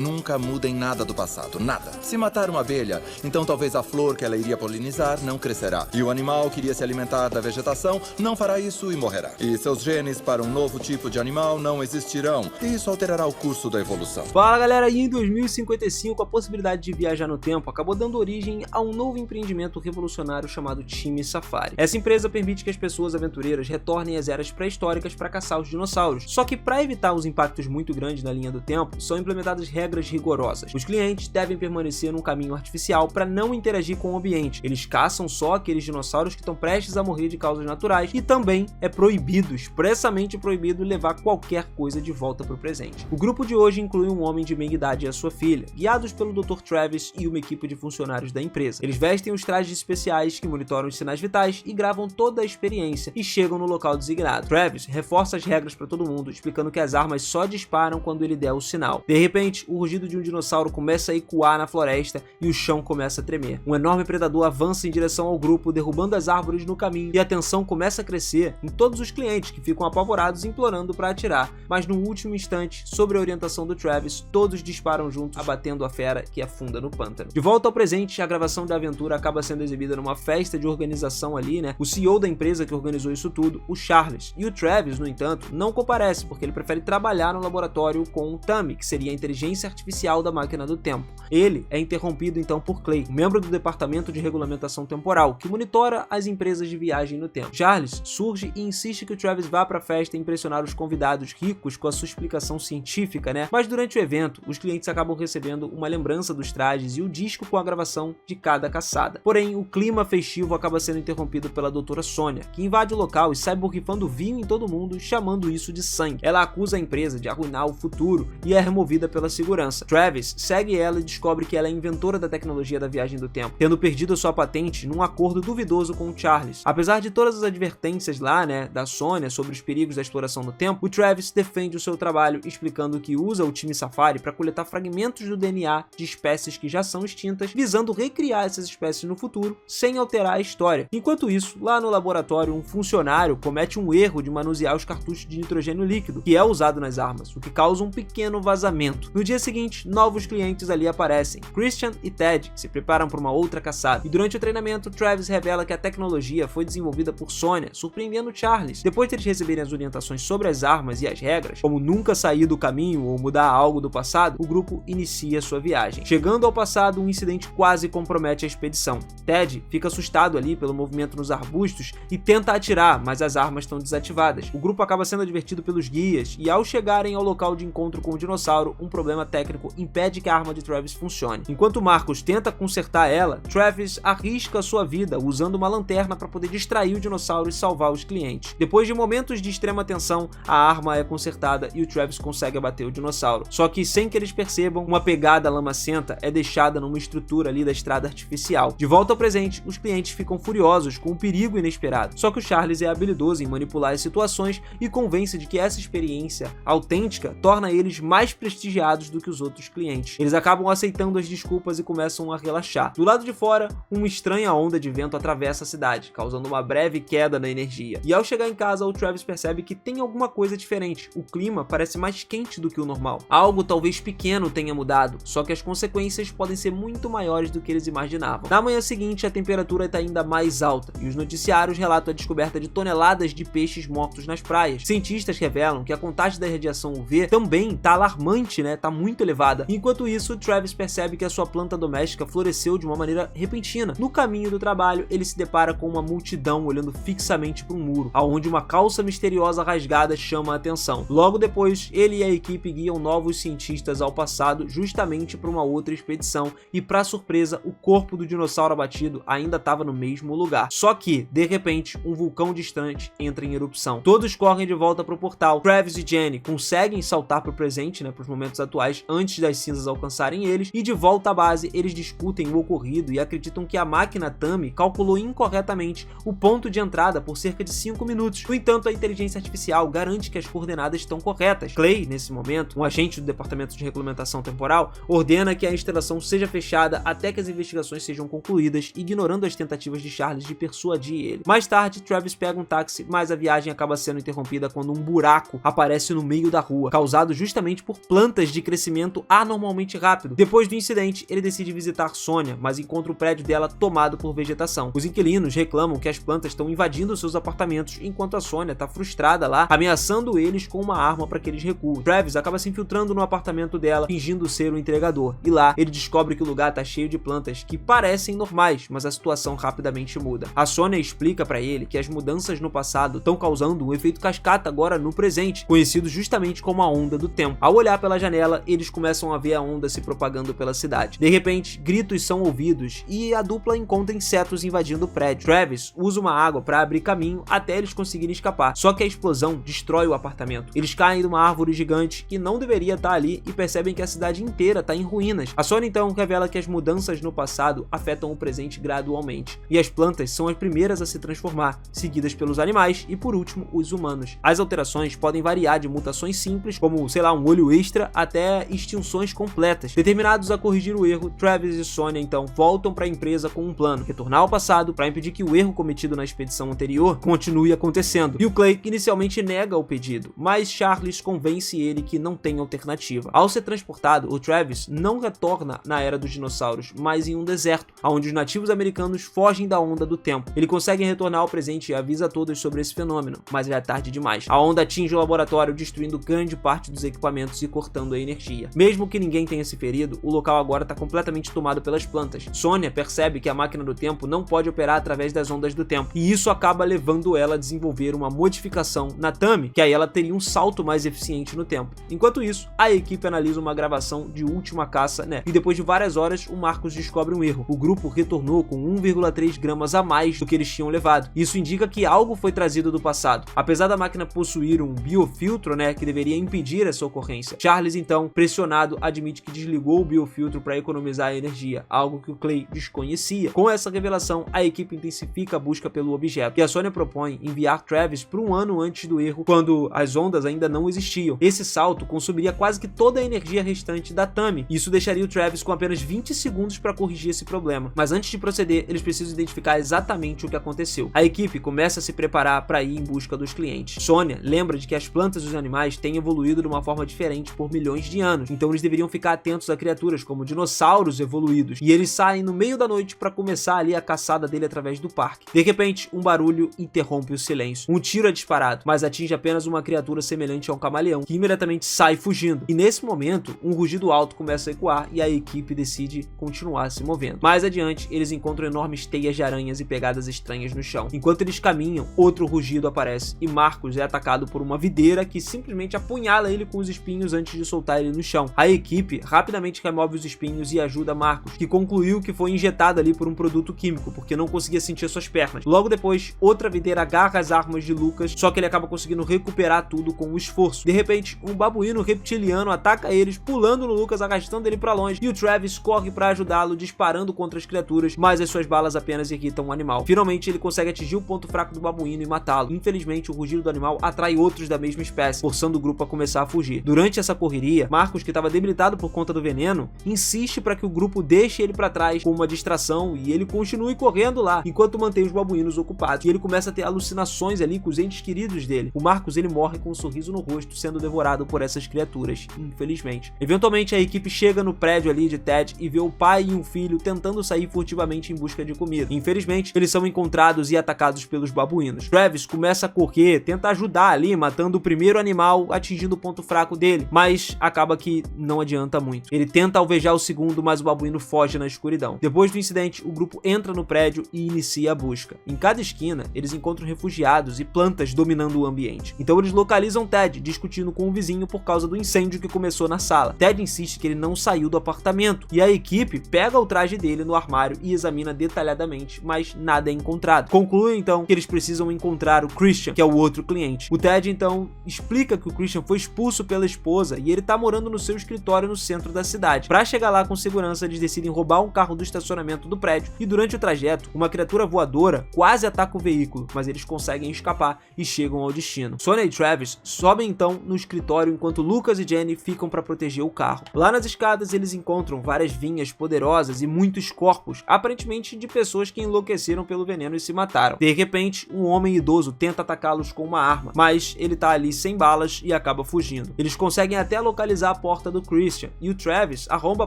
Nunca mudem nada do passado, nada. Se matar uma abelha, então talvez a flor que ela iria polinizar não crescerá. E o animal que iria se alimentar da vegetação não fará isso e morrerá. E seus genes para um novo tipo de animal não existirão. E isso alterará o curso da evolução. Fala galera, e em 2055 a possibilidade de viajar no tempo acabou dando origem a um novo empreendimento revolucionário chamado Time Safari. Essa empresa permite que as pessoas aventureiras retornem às eras pré-históricas para caçar os dinossauros. Só que para evitar os impactos muito grandes na linha do tempo, são implementadas regras rigorosas. Os clientes devem permanecer num caminho artificial para não interagir com o ambiente. Eles caçam só aqueles dinossauros que estão prestes a morrer de causas naturais e também é proibido, expressamente proibido, levar qualquer coisa de volta para o presente. O grupo de hoje inclui um homem de meia idade e a sua filha, guiados pelo Dr. Travis e uma equipe de funcionários da empresa. Eles vestem os trajes especiais que monitoram os sinais vitais e gravam toda a experiência e chegam no local designado. Travis reforça as regras para todo mundo, explicando que as armas só disparam quando ele der o sinal. De repente, o rugido de um dinossauro começa a ecoar na floresta e o chão começa a tremer. Um enorme predador avança em direção ao grupo, derrubando as árvores no caminho, e a tensão começa a crescer em todos os clientes, que ficam apavorados implorando para atirar. Mas no último instante, sob a orientação do Travis, todos disparam juntos, abatendo a fera que afunda no pântano. De volta ao presente, a gravação da aventura acaba sendo exibida numa festa de organização ali, né? O CEO da empresa que organizou isso tudo, o Charles, e o Travis, no entanto, não comparece, porque ele prefere trabalhar no laboratório com o Tammy, que seria a inteligência artificial da máquina do tempo. Ele é interrompido então por Clay, um membro do departamento de regulamentação temporal, que monitora as empresas de viagem no tempo. Charles surge e insiste que o Travis vá para a festa e impressionar os convidados ricos com a sua explicação científica, né? Mas durante o evento, os clientes acabam recebendo uma lembrança dos trajes e o disco com a gravação de cada caçada. Porém, o clima festivo acaba sendo interrompido pela doutora Sônia, que invade o local e sai borrifando vinho em todo mundo, chamando isso de sangue. Ela acusa a empresa de arruinar o futuro e é removida pela segurança. Travis segue ela e descobre que ela é inventora da tecnologia da viagem do tempo, tendo perdido a sua patente num acordo duvidoso com o Charles. Apesar de todas as advertências lá, né, da Sônia sobre os perigos da exploração do tempo, o Travis defende o seu trabalho, explicando que usa o Time Safari para coletar fragmentos do DNA de espécies que já são extintas, visando recriar essas espécies no futuro, sem alterar a história. Enquanto isso, lá no laboratório, um funcionário comete um erro de manusear os cartuchos de nitrogênio líquido, que é usado nas armas, o que causa um pequeno vazamento. No dia seguinte, novos clientes ali aparecem, Christian e Ted, que se preparam para uma outra caçada. E durante o treinamento, Travis revela que a tecnologia foi desenvolvida por Sônia, surpreendendo Charles. Depois de eles receberem as orientações sobre as armas e as regras, como nunca sair do caminho ou mudar algo do passado, o grupo inicia sua viagem. Chegando ao passado, um incidente quase compromete a expedição. Ted fica assustado ali pelo movimento nos arbustos e tenta atirar, mas as armas estão desativadas. O grupo acaba sendo advertido pelos guias e, ao chegarem ao local de encontro com o dinossauro, um problema técnico impede que a arma de Travis funcione. Enquanto Marcus tenta consertar ela, Travis arrisca sua vida usando uma lanterna para poder distrair o dinossauro e salvar os clientes. Depois de momentos de extrema tensão, a arma é consertada e o Travis consegue abater o dinossauro. Só que, sem que eles percebam, uma pegada lamacenta é deixada numa estrutura ali da estrada artificial. De volta ao presente, os clientes ficam furiosos com o perigo inesperado. Só que o Charles é habilidoso em manipular as situações e convence de que essa experiência autêntica torna eles mais prestigiados do que os outros clientes. Eles acabam aceitando as desculpas e começam a relaxar. Do lado de fora, uma estranha onda de vento atravessa a cidade, causando uma breve queda na energia. E ao chegar em casa, o Travis percebe que tem alguma coisa diferente. O clima parece mais quente do que o normal. Algo talvez pequeno tenha mudado, só que as consequências podem ser muito maiores do que eles imaginavam. Na manhã seguinte, a temperatura está ainda mais alta e os noticiários relatam a descoberta de toneladas de peixes mortos nas praias. Cientistas revelam que a contagem da radiação UV também está alarmante, né? Tá muito elevada. Enquanto isso, Travis percebe que a sua planta doméstica floresceu de uma maneira repentina. No caminho do trabalho, ele se depara com uma multidão olhando fixamente para um muro, aonde uma calça misteriosa rasgada chama a atenção. Logo depois, ele e a equipe guiam novos cientistas ao passado, justamente para uma outra expedição, e para surpresa, o corpo do dinossauro abatido ainda estava no mesmo lugar. Só que, de repente, um vulcão distante entra em erupção. Todos correm de volta para o portal. Travis e Jenny conseguem saltar para o presente, né, para os momentos atuais, antes das cinzas alcançarem eles, e de volta à base, eles discutem o ocorrido e acreditam que a máquina Tammy calculou incorretamente o ponto de entrada por cerca de 5 minutos. No entanto, a inteligência artificial garante que as coordenadas estão corretas. Clay, nesse momento, um agente do departamento de regulamentação temporal, ordena que a instalação seja fechada até que as investigações sejam concluídas, ignorando as tentativas de Charles de persuadir ele. Mais tarde, Travis pega um táxi, mas a viagem acaba sendo interrompida quando um buraco aparece no meio da rua, causado justamente por plantas de crescimento crescimento anormalmente rápido. Depois do incidente, ele decide visitar Sonia, mas encontra o prédio dela tomado por vegetação. Os inquilinos reclamam que as plantas estão invadindo seus apartamentos, enquanto a Sonia está frustrada lá, ameaçando eles com uma arma para que eles recuem. Travis acaba se infiltrando no apartamento dela, fingindo ser o entregador, e lá ele descobre que o lugar está cheio de plantas que parecem normais, mas a situação rapidamente muda. A Sonia explica para ele que as mudanças no passado estão causando um efeito cascata agora no presente, conhecido justamente como a onda do tempo. Ao olhar pela janela, eles começam a ver a onda se propagando pela cidade. De repente, gritos são ouvidos e a dupla encontra insetos invadindo o prédio. Travis usa uma água para abrir caminho até eles conseguirem escapar, só que a explosão destrói o apartamento. Eles caem de uma árvore gigante que não deveria estar ali e percebem que a cidade inteira está em ruínas. A Sonia então revela que as mudanças no passado afetam o presente gradualmente, e as plantas são as primeiras a se transformar, seguidas pelos animais e, por último, os humanos. As alterações podem variar de mutações simples, como, sei lá, um olho extra, até extinções completas. Determinados a corrigir o erro, Travis e Sonia então voltam para a empresa com um plano: retornar ao passado para impedir que o erro cometido na expedição anterior continue acontecendo. E o Clay inicialmente nega o pedido, mas Charles convence ele que não tem alternativa. Ao ser transportado, o Travis não retorna na era dos dinossauros, mas em um deserto, onde os nativos americanos fogem da onda do tempo. Ele consegue retornar ao presente e avisa a todos sobre esse fenômeno, mas já é tarde demais. A onda atinge o laboratório, destruindo grande parte dos equipamentos e cortando a energia. Mesmo que ninguém tenha se ferido, o local agora está completamente tomado pelas plantas. Sonia percebe que a máquina do tempo não pode operar através das ondas do tempo, e isso acaba levando ela a desenvolver uma modificação na Tammy, que aí ela teria um salto mais eficiente no tempo. Enquanto isso, a equipe analisa uma gravação de Última Caça, e depois de várias horas, o Marcus descobre um erro. O grupo retornou com 1,3 gramas a mais do que eles tinham levado. Isso indica que algo foi trazido do passado. Apesar da máquina possuir um biofiltro, que deveria impedir essa ocorrência, Charles então, pressionado, admite que desligou o biofiltro para economizar energia, algo que o Clay desconhecia. Com essa revelação, a equipe intensifica a busca pelo objeto, e a Sonia propõe enviar Travis para um ano antes do erro, quando as ondas ainda não existiam. Esse salto consumiria quase que toda a energia restante da Tammy. Isso deixaria o Travis com apenas 20 segundos para corrigir esse problema. Mas antes de proceder, eles precisam identificar exatamente o que aconteceu. A equipe começa a se preparar para ir em busca dos clientes. Sonia lembra de que as plantas e os animais têm evoluído de uma forma diferente por milhões de anos, então eles deveriam ficar atentos a criaturas como dinossauros evoluídos, e eles saem no meio da noite para começar ali a caçada dele através do parque. De repente, um barulho interrompe o silêncio. Um tiro é disparado, mas atinge apenas uma criatura semelhante a um camaleão, que imediatamente sai fugindo. E nesse momento, um rugido alto começa a ecoar e a equipe decide continuar se movendo. Mais adiante, eles encontram enormes teias de aranhas e pegadas estranhas no chão. Enquanto eles caminham, outro rugido aparece e Marcus é atacado por uma videira que simplesmente apunhala ele com os espinhos antes de soltar ele no chão. A equipe rapidamente remove os espinhos e ajuda Marcus, que concluiu que foi injetado ali por um produto químico, porque não conseguia sentir suas pernas. Logo depois, outra videira agarra as armas de Lucas, só que ele acaba conseguindo recuperar tudo com o esforço. De repente, um babuíno reptiliano ataca eles, pulando no Lucas, arrastando ele pra longe, e o Travis corre pra ajudá-lo, disparando contra as criaturas, mas as suas balas apenas irritam o animal. Finalmente, ele consegue atingir o ponto fraco do babuíno e matá-lo. Infelizmente, o rugido do animal atrai outros da mesma espécie, forçando o grupo a começar a fugir. Durante essa correria, Marcus, que estava debilitado por conta do veneno, insiste para que o grupo deixe ele para trás com uma distração e ele continue correndo lá, enquanto mantém os babuínos ocupados. E ele começa a ter alucinações ali com os entes queridos dele. O Marcus, ele morre com um sorriso no rosto, sendo devorado por essas criaturas, infelizmente. Eventualmente, a equipe chega no prédio ali de Ted e vê o pai e um filho tentando sair furtivamente em busca de comida. Infelizmente, eles são encontrados e atacados pelos babuínos. Travis começa a correr, tenta ajudar ali, matando o primeiro animal, atingindo o ponto fraco dele, mas acaba que não adianta muito. Ele tenta alvejar o segundo, mas o babuíno foge na escuridão. Depois do incidente, o grupo entra no prédio e inicia a busca. Em cada esquina, eles encontram refugiados e plantas dominando o ambiente. Então eles localizam Ted discutindo com o vizinho por causa do incêndio que começou na sala. Ted insiste que ele não saiu do apartamento, e a equipe pega o traje dele no armário e examina detalhadamente, mas nada é encontrado. Concluem então que eles precisam encontrar o Christian, que é o outro cliente. O Ted então explica que o Christian foi expulso pela esposa e ele tá morando no seu escritório no centro da cidade. Para chegar lá com segurança, eles decidem roubar um carro do estacionamento do prédio, e durante o trajeto, uma criatura voadora quase ataca o veículo, mas eles conseguem escapar e chegam ao destino. Sonia e Travis sobem então no escritório enquanto Lucas e Jenny ficam para proteger o carro. Lá nas escadas, eles encontram várias vinhas poderosas e muitos corpos, aparentemente de pessoas que enlouqueceram pelo veneno e se mataram. De repente, um homem idoso tenta atacá-los com uma arma, mas ele tá ali sem balas e acaba fugindo. Eles conseguem até localizar porta do Christian, e o Travis arromba a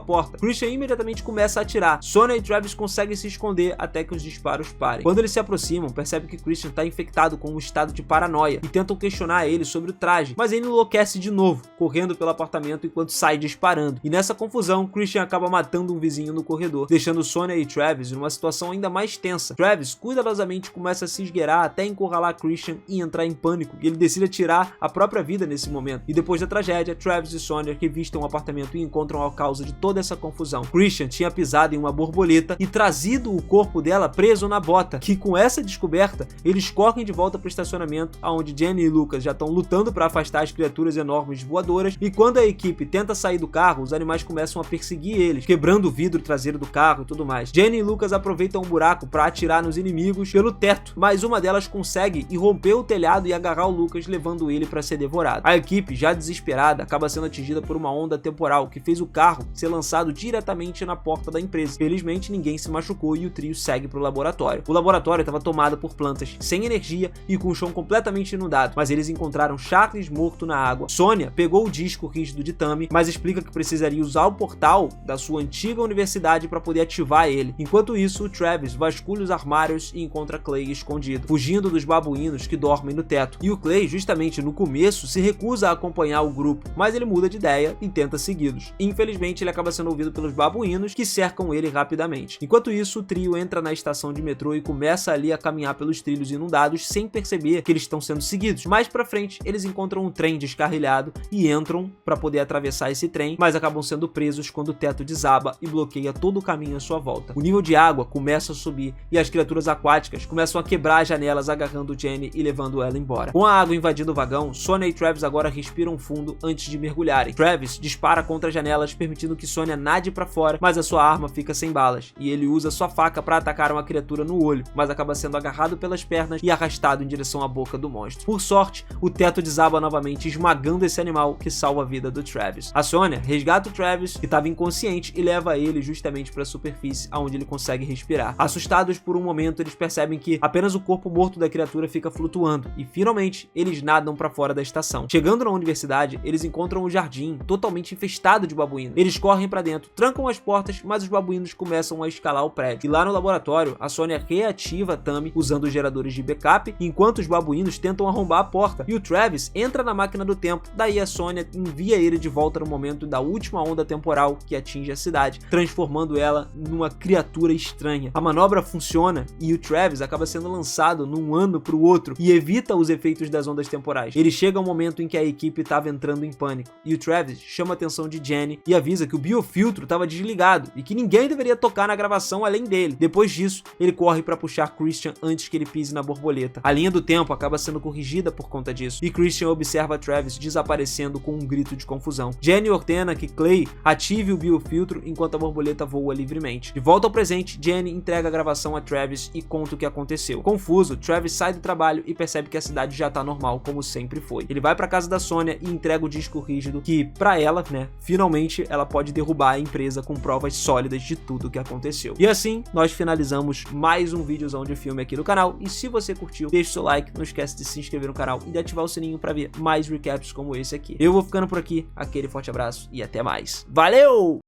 porta. Christian imediatamente começa a atirar. Sonya e Travis conseguem se esconder até que os disparos parem. Quando eles se aproximam, percebem que Christian está infectado com um estado de paranoia e tentam questionar ele sobre o traje, mas ele enlouquece de novo, correndo pelo apartamento enquanto sai disparando. E nessa confusão, Christian acaba matando um vizinho no corredor, deixando Sonya e Travis numa situação ainda mais tensa. Travis cuidadosamente começa a se esgueirar até encurralar Christian e entrar em pânico, e ele decide tirar a própria vida nesse momento. E depois da tragédia, Travis e Sonya revistam o apartamento e encontram a causa de toda essa confusão. Christian tinha pisado em uma borboleta e trazido o corpo dela preso na bota, que com essa descoberta, eles correm de volta para o estacionamento, onde Jenny e Lucas já estão lutando para afastar as criaturas enormes voadoras, e quando a equipe tenta sair do carro, os animais começam a perseguir eles, quebrando o vidro traseiro do carro e tudo mais. Jenny e Lucas aproveitam um buraco para atirar nos inimigos pelo teto, mas uma delas consegue romper o telhado e agarrar o Lucas, levando ele para ser devorado. A equipe, já desesperada, acaba sendo atingida por uma onda temporal que fez o carro ser lançado diretamente na porta da empresa. Felizmente, ninguém se machucou e o trio segue para o laboratório. O laboratório estava tomado por plantas sem energia e com o chão completamente inundado, mas eles encontraram Charles morto na água. Sonya pegou o disco rígido de Tammy, mas explica que precisaria usar o portal da sua antiga universidade para poder ativar ele. Enquanto isso, o Travis vasculha os armários e encontra Clay escondido, fugindo dos babuínos que dormem no teto. E o Clay, justamente no começo, se recusa a acompanhar o grupo, mas ele muda de ideia e tenta segui-los. Infelizmente, ele acaba sendo ouvido pelos babuínos, que cercam ele rapidamente. Enquanto isso, o trio entra na estação de metrô e começa ali a caminhar pelos trilhos inundados sem perceber que eles estão sendo seguidos. Mais pra frente, eles encontram um trem descarrilhado e entram para poder atravessar esse trem, mas acabam sendo presos quando o teto desaba e bloqueia todo o caminho à sua volta. O nível de água começa a subir e as criaturas aquáticas começam a quebrar as janelas, agarrando Jenny e levando ela embora. Com a água invadindo o vagão, Sonya e Travis agora respiram fundo antes de mergulharem. Travis dispara contra as janelas, permitindo que Sonya nade para fora, mas a sua arma fica sem balas, e ele usa sua faca para atacar uma criatura no olho, mas acaba sendo agarrado pelas pernas e arrastado em direção à boca do monstro. Por sorte, o teto desaba novamente, esmagando esse animal, que salva a vida do Travis. A Sonya resgata o Travis, que estava inconsciente, e leva ele justamente para a superfície, onde ele consegue respirar. Assustados por um momento, eles percebem que apenas o corpo morto da criatura fica flutuando, e finalmente eles nadam para fora da estação. Chegando na universidade, eles encontram o jardim totalmente infestado de babuínos. Eles correm para dentro, trancam as portas, mas os babuínos começam a escalar o prédio. E lá no laboratório, a Sonya reativa a Tammy usando os geradores de backup, enquanto os babuínos tentam arrombar a porta, e o Travis entra na máquina do tempo. Daí a Sonya envia ele de volta no momento da última onda temporal que atinge a cidade, transformando ela numa criatura estranha. A manobra funciona e o Travis acaba sendo lançado num ano para o outro e evita os efeitos das ondas temporais. Ele chega ao momento em que a equipe estava entrando em pânico, e o Travis chama a atenção de Jenny e avisa que o biofiltro estava desligado e que ninguém deveria tocar na gravação além dele. Depois disso, ele corre para puxar Christian antes que ele pise na borboleta. A linha do tempo acaba sendo corrigida por conta disso, e Christian observa Travis desaparecendo com um grito de confusão. Jenny ordena que Clay ative o biofiltro enquanto a borboleta voa livremente. De volta ao presente, Jenny entrega a gravação a Travis e conta o que aconteceu. Confuso, Travis sai do trabalho e percebe que a cidade já tá normal, como sempre foi. Ele vai pra casa da Sonya e entrega o disco rígido, que pra ela, finalmente ela pode derrubar a empresa com provas sólidas de tudo o que aconteceu. E assim, nós finalizamos mais um vídeozão de filme aqui no canal, e se você curtiu, deixa o seu like, não esquece de se inscrever no canal e de ativar o sininho pra ver mais recaps como esse aqui. Eu vou ficando por aqui, aquele forte abraço e até mais. Valeu!